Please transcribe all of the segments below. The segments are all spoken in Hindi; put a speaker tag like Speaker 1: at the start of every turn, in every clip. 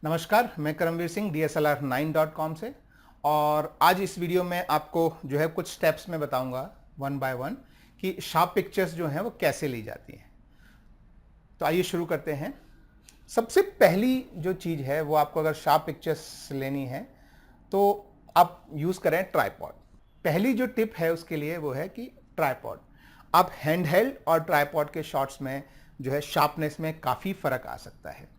Speaker 1: नमस्कार, मैं करमवीर सिंह DSLR9.com से। और आज इस वीडियो में आपको जो है कुछ स्टेप्स में बताऊंगा वन बाय वन कि शार्प पिक्चर्स जो हैं वो कैसे ली जाती हैं। तो आइए शुरू करते हैं। सबसे पहली जो चीज़ है वो आपको अगर शार्प पिक्चर्स लेनी है तो आप यूज़ करें ट्राइपॉड। पहली जो टिप है उसके लिए वो है कि ट्राइपॉड, आप हैंडहेल्ड और ट्राइपॉड के शॉट्स में जो है शार्पनेस में काफ़ी फ़र्क आ सकता है।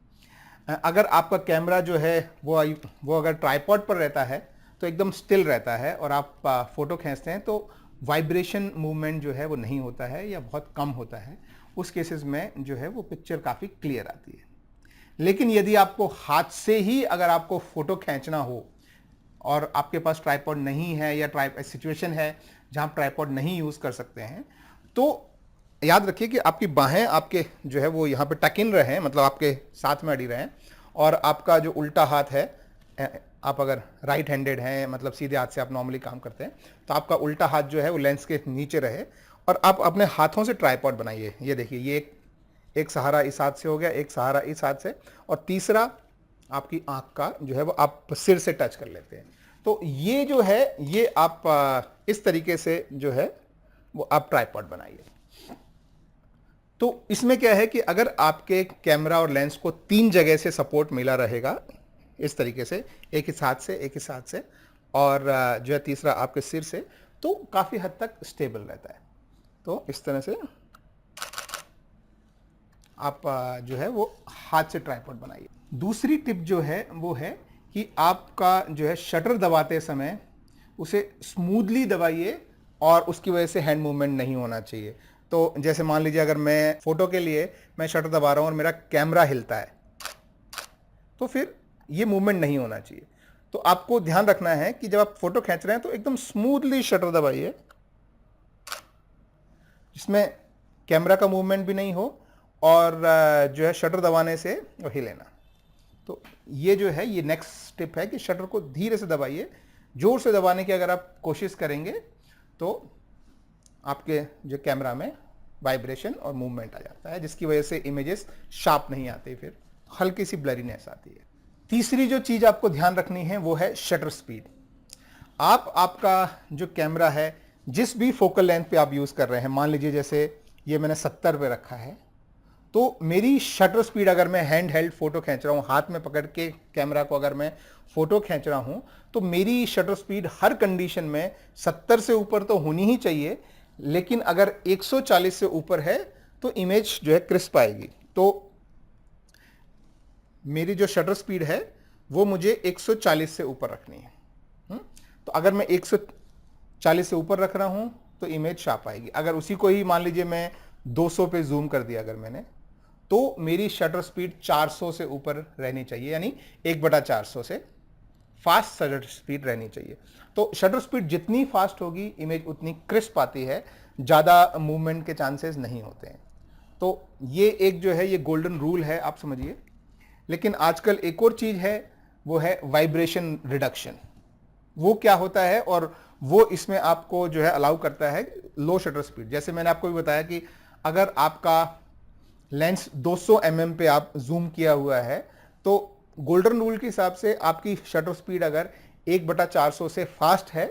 Speaker 1: अगर आपका कैमरा जो है वो अगर ट्राइपॉड पर रहता है तो एकदम स्टिल रहता है और आप फ़ोटो खींचते हैं तो वाइब्रेशन मूवमेंट जो है वो नहीं होता है या बहुत कम होता है। उस केसेस में जो है वो पिक्चर काफ़ी क्लियर आती है। लेकिन यदि आपको हाथ से ही अगर आपको फ़ोटो खींचना हो और आपके पास ट्राइपॉड नहीं है या सिचुएशन है जहां आप ट्राइपॉड नहीं यूज़ कर सकते हैं, तो याद रखिए कि आपकी बाहें आपके जो है वो यहाँ पे टक इन रहें, मतलब आपके साथ में अड़ी रहें, और आपका जो उल्टा हाथ है, आप अगर राइट हैंडेड हैं, मतलब सीधे हाथ से आप नॉर्मली काम करते हैं, तो आपका उल्टा हाथ जो है वो लेंस के नीचे रहे और आप अपने हाथों से ट्राइपॉड बनाइए। ये देखिए, ये एक सहारा इस हाथ से हो गया, एक सहारा इस हाथ से, और तीसरा आपकी आंख का जो है वो आप सिर से टच कर लेते हैं। तो ये जो है ये आप इस तरीके से जो है वो आप ट्राइपॉड बनाइए। तो इसमें क्या है कि अगर आपके कैमरा और लेंस को तीन जगह से सपोर्ट मिला रहेगा इस तरीके से, एक इस हाथ से, एक इस हाथ से, और जो है तीसरा आपके सिर से, तो काफ़ी हद तक स्टेबल रहता है। तो इस तरह से आप जो है वो हाथ से ट्राइपॉड बनाइए। दूसरी टिप जो है वो है कि आपका जो है शटर दबाते समय उसे स्मूथली दबाइए और उसकी वजह से हैंड मूवमेंट नहीं होना चाहिए। तो जैसे मान लीजिए अगर मैं फ़ोटो के लिए मैं शटर दबा रहा हूँ और मेरा कैमरा हिलता है तो फिर ये मूवमेंट नहीं होना चाहिए। तो आपको ध्यान रखना है कि जब आप फोटो खींच रहे हैं तो एकदम स्मूथली शटर दबाइए, जिसमें कैमरा का मूवमेंट भी नहीं हो और जो है शटर दबाने से हिले ना। तो ये जो है ये नेक्स्ट टिप है कि शटर को धीरे से दबाइए। जोर से दबाने की अगर आप कोशिश करेंगे तो आपके जो कैमरा में वाइब्रेशन और मूवमेंट आ जाता है, जिसकी वजह से इमेजेस शार्प नहीं आती, फिर हल्की सी ब्लरीनेस आती है। तीसरी जो चीज़ आपको ध्यान रखनी है वो है शटर स्पीड। आपका जो कैमरा है जिस भी फोकल लेंथ पे आप यूज़ कर रहे हैं, मान लीजिए जैसे ये मैंने 70 पे रखा है, तो मेरी शटर स्पीड अगर मैं हैंड हेल्ड फोटो खींच रहा हूँ, हाथ में पकड़ के कैमरा को अगर मैं फोटो खींच रहा हूँ, तो मेरी शटर स्पीड हर कंडीशन में 70 से ऊपर तो होनी ही चाहिए। लेकिन अगर 140 से ऊपर है तो इमेज जो है क्रिस्प आएगी। तो मेरी जो शटर स्पीड है वो मुझे 140 से ऊपर रखनी है। तो अगर मैं 140 से ऊपर रख रहा हूं तो इमेज शार्प आएगी। अगर उसी को ही मान लीजिए मैं 200 पे जूम कर दिया अगर मैंने, तो मेरी शटर स्पीड 400 से ऊपर रहनी चाहिए, यानी 1/400 से फास्ट शटर स्पीड रहनी चाहिए। तो शटर स्पीड जितनी फास्ट होगी इमेज उतनी क्रिस्प आती है, ज़्यादा मूवमेंट के चांसेस नहीं होते हैं। तो ये एक जो है ये गोल्डन रूल है, आप समझिए। लेकिन आजकल एक और चीज़ है, वो है वाइब्रेशन रिडक्शन। वो क्या होता है और वो इसमें आपको जो है अलाउ करता है लो शटर स्पीड। जैसे मैंने आपको भी बताया कि अगर आपका लेंस 200 mm पे आप जूम किया हुआ है तो गोल्डन रूल के हिसाब से आपकी शटर स्पीड अगर 1/400 से फास्ट है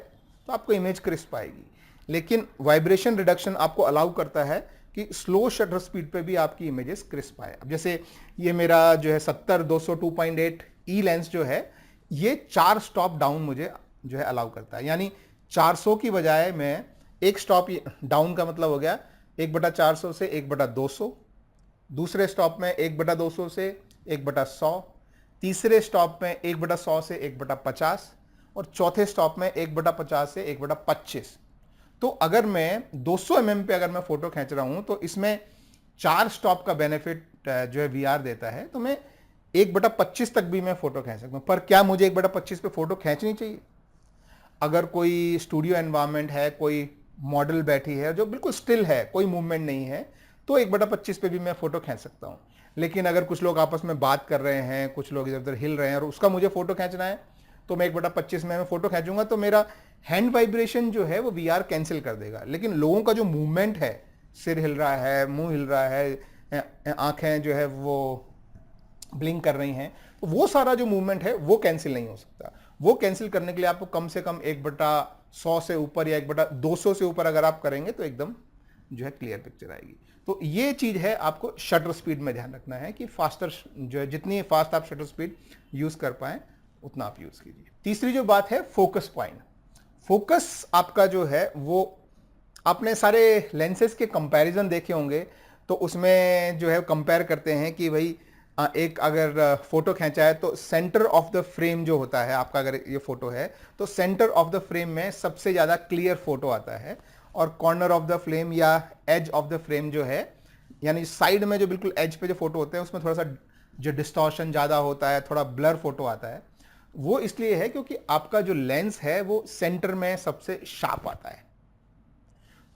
Speaker 1: तो आपको इमेज क्रिस्प आएगी। लेकिन वाइब्रेशन रिडक्शन आपको अलाउ करता है कि स्लो शटर स्पीड पे भी आपकी इमेजेस क्रिस्प आए। अब जैसे ये मेरा जो है 70-200 2.8 ई लेंस जो है, ये 4 स्टॉप डाउन मुझे जो है अलाउ करता है। यानी 400 की बजाय मैं एक स्टॉप डाउन का मतलब हो गया 1/400 से 1/200, दूसरे स्टॉप में 1/200 से 1/100, तीसरे स्टॉप में 1/100 से 1/50 और चौथे स्टॉप में 1/50 से 1/25। तो अगर मैं 200 mm पे अगर मैं फोटो खींच रहा हूं तो इसमें 4 स्टॉप का बेनिफिट जो है वीआर देता है। तो मैं 1/25 तक भी मैं फोटो खींच सकता हूं। पर क्या मुझे 1/25 पे फोटो खींचनी चाहिए? अगर कोई स्टूडियो एनवायरनमेंट है, कोई मॉडल बैठी है जो बिल्कुल स्टिल है, कोई मूवमेंट नहीं है, तो 1/25 पे भी मैं फोटो खींच सकता हूं। लेकिन अगर कुछ लोग आपस में बात कर रहे हैं, कुछ लोग इधर उधर हिल रहे हैं और उसका मुझे फोटो खींचना है, तो मैं 1/25 में मैं फोटो खींचूंगा तो मेरा हैंड वाइब्रेशन जो है वो वीआर कैंसिल कर देगा। लेकिन लोगों का जो मूवमेंट है, सिर हिल रहा है, मुंह हिल रहा है, आंखें जो है वो ब्लिंक कर रही हैं, वो सारा जो मूवमेंट है वो कैंसिल नहीं हो सकता। वो कैंसिल करने के लिए आपको कम से कम 1/100 से ऊपर या 1/200 से ऊपर अगर आप करेंगे तो एकदम जो है क्लियर पिक्चर आएगी। तो ये चीज है, आपको शटर स्पीड में ध्यान रखना है कि फास्टर जो है, जितनी फास्ट आप शटर स्पीड यूज कर पाए उतना आप यूज कीजिए। तीसरी जो बात है फोकस पॉइंट। फोकस आपका जो है वो, आपने सारे लेंसेज के कंपैरिजन देखे होंगे, तो उसमें जो है कंपेयर करते हैं कि भाई एक अगर फोटो खींचा है तो सेंटर ऑफ द फ्रेम जो होता है आपका, अगर ये फोटो है तो सेंटर ऑफ द फ्रेम में सबसे ज्यादा क्लियर फोटो आता है, और कॉर्नर ऑफ द फ्रेम या एज ऑफ द फ्रेम जो है, यानी साइड में जो बिल्कुल एज पे जो फोटो होते हैं उसमें थोड़ा सा जो डिस्टॉर्शन ज्यादा होता है, थोड़ा ब्लर फोटो आता है। वो इसलिए है क्योंकि आपका जो लेंस है वो सेंटर में सबसे शार्प आता है।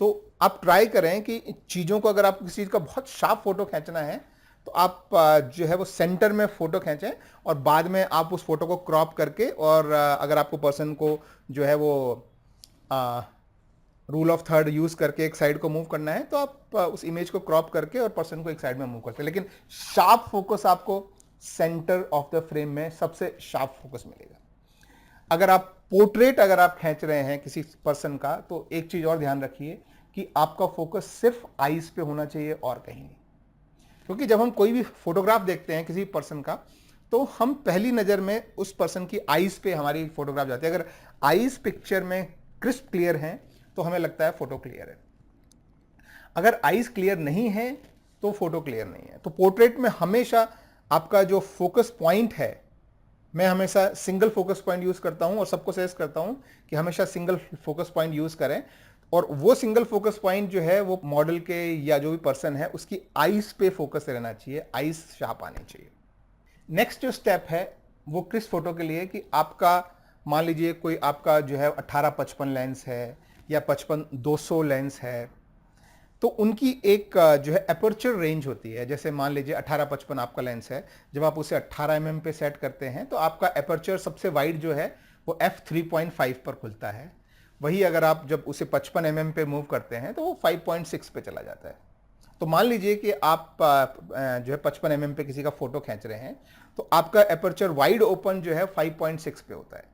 Speaker 1: तो आप ट्राई करें कि चीजों को, अगर आपको किसी चीज का बहुत शार्प फोटो खींचना है तो आप जो है वो सेंटर में फोटो खींचें, और बाद में आप उस फोटो को क्रॉप करके, और अगर आपको पर्सन को जो है वो रूल ऑफ थर्ड यूज करके एक साइड को मूव करना है तो आप उस इमेज को क्रॉप करके और पर्सन को एक साइड में मूव करते हैं, लेकिन शार्प फोकस आपको सेंटर ऑफ द फ्रेम में सबसे शार्प फोकस मिलेगा। अगर आप पोर्ट्रेट अगर आप खींच रहे हैं किसी पर्सन का, तो एक चीज और ध्यान रखिए कि आपका फोकस सिर्फ आईज पे होना चाहिए और कहीं नहीं। क्योंकि जब हम कोई भी फोटोग्राफ देखते हैं किसी पर्सन का, तो हम पहली नजर में उस पर्सन की आईज पे हमारी फोटोग्राफ जाती है। अगर आईज पिक्चर में क्रिस्प क्लियर हैं तो हमें लगता है फोटो क्लियर है, अगर आईज क्लियर नहीं है तो फोटो क्लियर नहीं है। तो पोर्ट्रेट में हमेशा आपका जो फोकस पॉइंट है, मैं हमेशा सिंगल फोकस पॉइंट यूज करता हूं और सबको सजेस्ट करता हूं कि हमेशा सिंगल फोकस पॉइंट यूज करें, और वो सिंगल फोकस पॉइंट जो है वो मॉडल के या जो भी पर्सन है उसकी आईज पे फोकस रहना चाहिए, आईज शार्प आनी चाहिए। नेक्स्ट जो स्टेप है वो क्रिस्प फोटो के लिए कि आपका, मान लीजिए कोई आपका जो है 18-55 लेंस है या 55-200 लेंस है, तो उनकी एक जो है एपर्चर रेंज होती है। जैसे मान लीजिए 18-55 आपका लेंस है, जब आप उसे 18 mm पे सेट करते हैं तो आपका एपर्चर सबसे वाइड जो है वो f3.5 पर खुलता है। वही अगर आप जब उसे 55 mm पे मूव करते हैं तो वो 5.6 पे चला जाता है। तो मान लीजिए कि आप जो है 55 mm पे किसी का फोटो खींच रहे हैं, तो आपका एपर्चर वाइड ओपन जो है 5.6 पे होता है,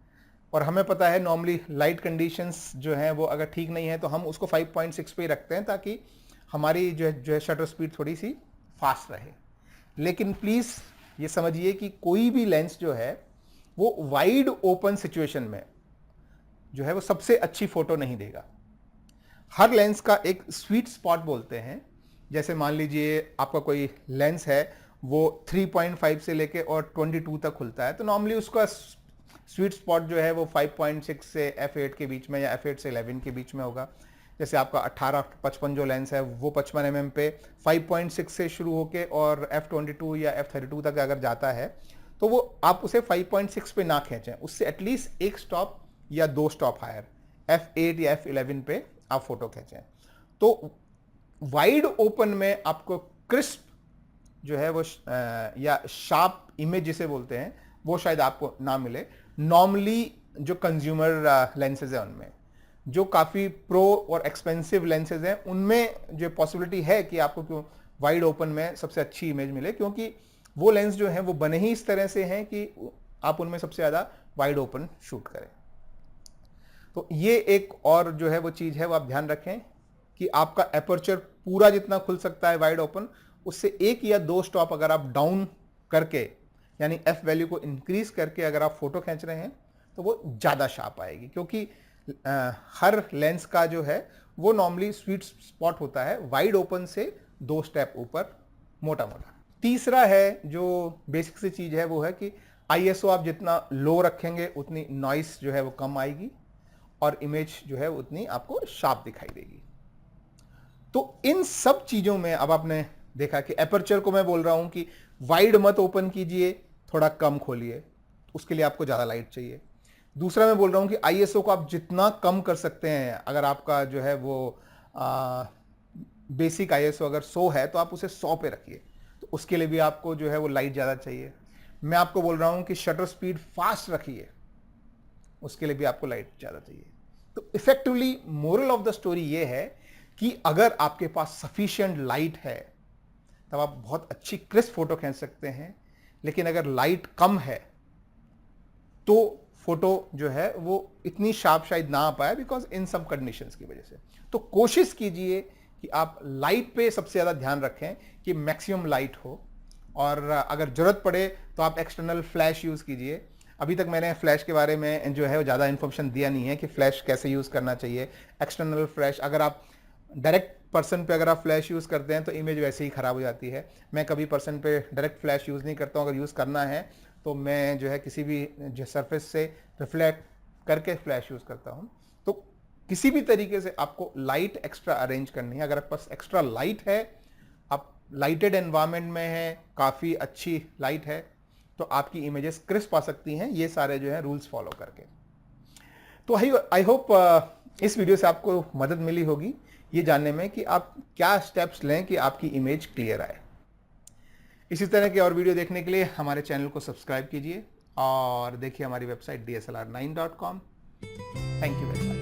Speaker 1: और हमें पता है नॉर्मली लाइट कंडीशंस जो हैं वो अगर ठीक नहीं है तो हम उसको 5.6 पे ही रखते हैं ताकि हमारी जो है शटर स्पीड थोड़ी सी फास्ट रहे। लेकिन प्लीज ये समझिए कि कोई भी लेंस जो है वो वाइड ओपन सिचुएशन में जो है वो सबसे अच्छी फोटो नहीं देगा। हर लेंस का एक स्वीट स्पॉट बोलते हैं। जैसे मान लीजिए आपका कोई लेंस है वो 3.5 से लेके और 22 तक खुलता है, तो नॉर्मली उसका स्वीट स्पॉट जो है वो 5.6 से f8 के बीच में या f8 से 11 के बीच में होगा। जैसे आपका 18-55 जो लेंस है वो 55 mm पे 5.6 से शुरू होके और f22 या f32 तक अगर जाता है तो वो आप उसे 5.6 पे ना खींचें, उससे एटलीस्ट एक स्टॉप या दो स्टॉप हायर f8 या f11 पे आप फोटो खींचें। तो वाइड ओपन में आपको क्रिस्प जो है वो या शार्प इमेज जिसे बोलते हैं वो शायद आपको ना मिले। नॉर्मली जो कंज्यूमर लेंसेज है उनमें, जो काफ़ी प्रो और एक्सपेंसिव लेंसेज हैं उनमें जो पॉसिबिलिटी है कि आपको क्यों वाइड ओपन में सबसे अच्छी इमेज मिले, क्योंकि वो लेंस जो हैं वो बने ही इस तरह से हैं कि आप उनमें सबसे ज़्यादा वाइड ओपन शूट करें। तो ये एक और जो है वो चीज़ है वो आप ध्यान रखें कि आपका एपर्चर पूरा जितना खुल सकता है वाइड ओपन, उससे एक या दो स्टॉप अगर आप डाउन करके यानी एफ वैल्यू को इंक्रीज करके अगर आप फोटो खींच रहे हैं तो वो ज़्यादा शार्प आएगी, क्योंकि हर लेंस का जो है वो नॉर्मली स्वीट स्पॉट होता है वाइड ओपन से 2 स्टेप ऊपर मोटा मोटा। तीसरा है जो बेसिक सी चीज़ है वो है कि आईएसओ आप जितना लो रखेंगे उतनी नॉइस जो है वो कम आएगी और इमेज जो है उतनी आपको शार्प दिखाई देगी। तो इन सब चीज़ों में अब आपने देखा कि एपर्चर को मैं बोल रहा हूं कि वाइड मत ओपन कीजिए, थोड़ा कम खोलिए, उसके लिए आपको ज़्यादा लाइट चाहिए। दूसरा मैं बोल रहा हूं कि आईएसओ को आप जितना कम कर सकते हैं, अगर आपका जो है वो बेसिक आईएसओ अगर 100 है तो आप उसे 100 पे रखिए, तो उसके लिए भी आपको जो है वो लाइट ज़्यादा चाहिए। मैं आपको बोल रहा हूं कि शटर स्पीड फास्ट रखिए, उसके लिए भी आपको लाइट ज़्यादा चाहिए। तो effectively moral of the story ये है कि अगर आपके पास सफिशिएंट लाइट है तब आप बहुत अच्छी क्रिस्प फोटो खींच सकते हैं, लेकिन अगर लाइट कम है तो फोटो जो है वो इतनी शार्प शायद ना आ पाए, बिकॉज इन सब कंडीशंस की वजह से। तो कोशिश कीजिए कि आप लाइट पे सबसे ज़्यादा ध्यान रखें कि मैक्सिमम लाइट हो, और अगर ज़रूरत पड़े तो आप एक्सटर्नल फ्लैश यूज़ कीजिए। अभी तक मैंने फ्लैश के बारे में जो है वो ज़्यादा इन्फॉर्मेशन दिया नहीं है कि फ्लैश कैसे यूज़ करना चाहिए। एक्सटर्नल फ्लैश, अगर आप डायरेक्ट पर्सन पे अगर आप फ्लैश यूज़ करते हैं तो इमेज वैसे ही ख़राब हो जाती है। मैं कभी पर्सन पे डायरेक्ट फ्लैश यूज़ नहीं करता हूँ। अगर यूज़ करना है तो मैं जो है किसी भी जो सरफेस से रिफ्लेक्ट करके फ्लैश यूज़ करता हूँ। तो किसी भी तरीके से आपको लाइट एक्स्ट्रा अरेंज करनी है। अगर आपके पास एक्स्ट्रा लाइट है, आप लाइटेड एनवायरनमेंट में हैं, काफ़ी अच्छी लाइट है, तो आपकी इमेजेस क्रिस्प आ सकती हैं, ये सारे जो है रूल्स फॉलो करके। तो आई होप इस वीडियो से आपको मदद मिली होगी ये जानने में कि आप क्या स्टेप्स लें कि आपकी इमेज क्लियर आए। इसी तरह के और वीडियो देखने के लिए हमारे चैनल को सब्सक्राइब कीजिए और देखिए हमारी website dslr9.com। Thank you very much.